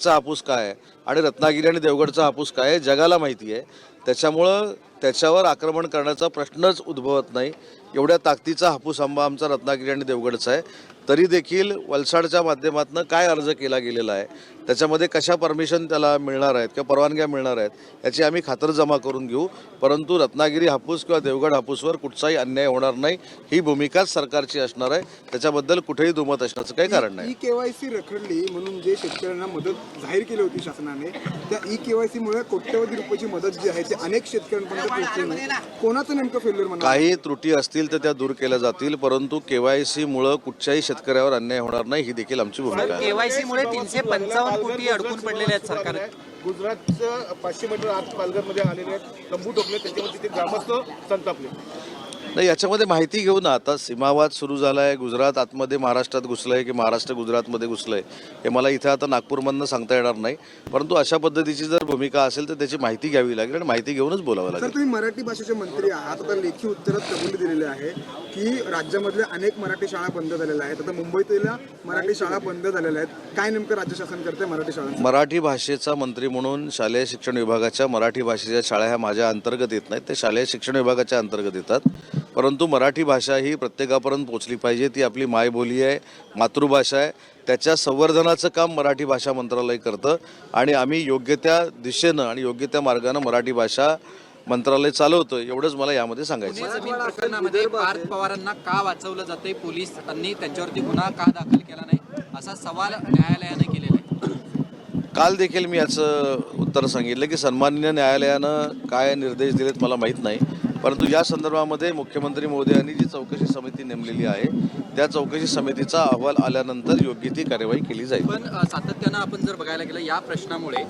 नाशिकचा हापूस काय आहे आणि रत्नागिरी आणि देवगडचा हापूस काय आहे जगाला माहिती आहे. त्याच्यामुळं त्याच्यावर आक्रमण करण्याचा प्रश्नच उद्भवत नाही. एवढ्या ताकदीचा हापूस आंबा आमचा रत्नागिरी आणि देवगडचा आहे. तरी देखील वलसाडच्या माध्यमातून काय अर्ज केला गेलेला आहे, त्याच्यामध्ये कशा परमिशन त्याला मिळणार आहेत किंवा परवानग्या मिळणार आहेत याची आम्ही खातरजमा करून घेऊ. परंतु रत्नागिरी हापूस किंवा देवगड हापूसवर कुठचाही अन्याय होणार नाही ही भूमिकाच सरकारची असणार आहे. त्याच्याबद्दल कुठेही दुमत असण्याचं काही कारण नाही. ई-केवायसी रखडली म्हणून जे शेतकऱ्यांना मदत जाहीर केली होती शासनाने, त्या ई-केवायसी मुळे कोट्यवधी रुपयाची मदत जी आहे ती अनेक शेतकऱ्यांपर्यंत पोहोचली नाही. कोणाचं नेमकं फेल्युअर म्हणा? काही त्रुटी असतील तर त्या दूर केल्या जातील, परंतु केवायसी मुळे कुठच्याही शेतकऱ्यावर अन्याय होणार नाही ही देखील आमची भूमिका आहे. केवायसी मुळे 355 कोटी अडकून पडलेले आहेत सरकार. गुजरातचं 500 मीटर आत पालघरमध्ये आलेले आहेत, तंबू टोकले, त्याच्यावर तिथे ग्रामस्थ संतापले. नाही, याच्यामध्ये माहिती घेऊ ना. आता सीमावाद सुरू झाला आहे. गुजरात आतमध्ये महाराष्ट्रात घुसलं आहे की महाराष्ट्र गुजरातमध्ये घुसलं आहे हे मला इथं आता नागपूरमधनं सांगता येणार नाही. परंतु अशा पद्धतीची जर भूमिका असेल तर त्याची माहिती घ्यावी लागेल आणि माहिती घेऊनच बोलावं लागेल. सर, तुम्ही मराठी भाषेचे मंत्री आहात. आता लेखी उत्तरात कबुली दिलेले आहे की राज्यामधल्या अनेक मराठी शाळा बंद झालेल्या आहेत. आता मुंबईतील मराठी शाळा बंद झालेल्या आहेत. काय नेमकं राज्य शासन करते मराठी शाळांचं? मराठी भाषेचा मंत्री म्हणून शालेय शिक्षण विभागाच्या मराठी भाषेच्या शाळा ह्या माझ्या अंतर्गत येत नाहीत, ते शालेय शिक्षण विभागाच्या अंतर्गत येतात. परंतु मराठी भाषा ही प्रत्येकापर्यंत पोचली पाहिजे. ती आपली मायबोली आहे, मातृभाषा आहे. त्याच्या संवर्धनाचं काम मराठी भाषा मंत्रालय करतं आणि आम्ही योग्य त्या दिशेनं आणि योग्य त्या मार्गानं मराठी भाषा मंत्रालय चालवतं. एवढंच मला यामध्ये सांगायचं आहे. जमीन प्रकरणामध्ये पार्थ पवारांना का वाचवलं जाते, पोलिसांनी त्यांच्यावरती गुन्हा का दाखल केला नाही, असा सवाल न्यायालयाने केलेला आहे. काल देखील मी याचं उत्तर सांगितलं की सन्माननीय न्यायालयानं काय निर्देश दिलेत मला माहीत नाही. परंतु या संदर्भामध्ये मुख्यमंत्री महोदयांनी जी चौकशी समिती नेमलेली आहे त्या चौकशी समितीचा अहवाल आल्यानंतर योग्य ती कार्यवाही केली जाईल. पण सातत्यानं आपण जर बघायला गेलं या प्रश्नामुळे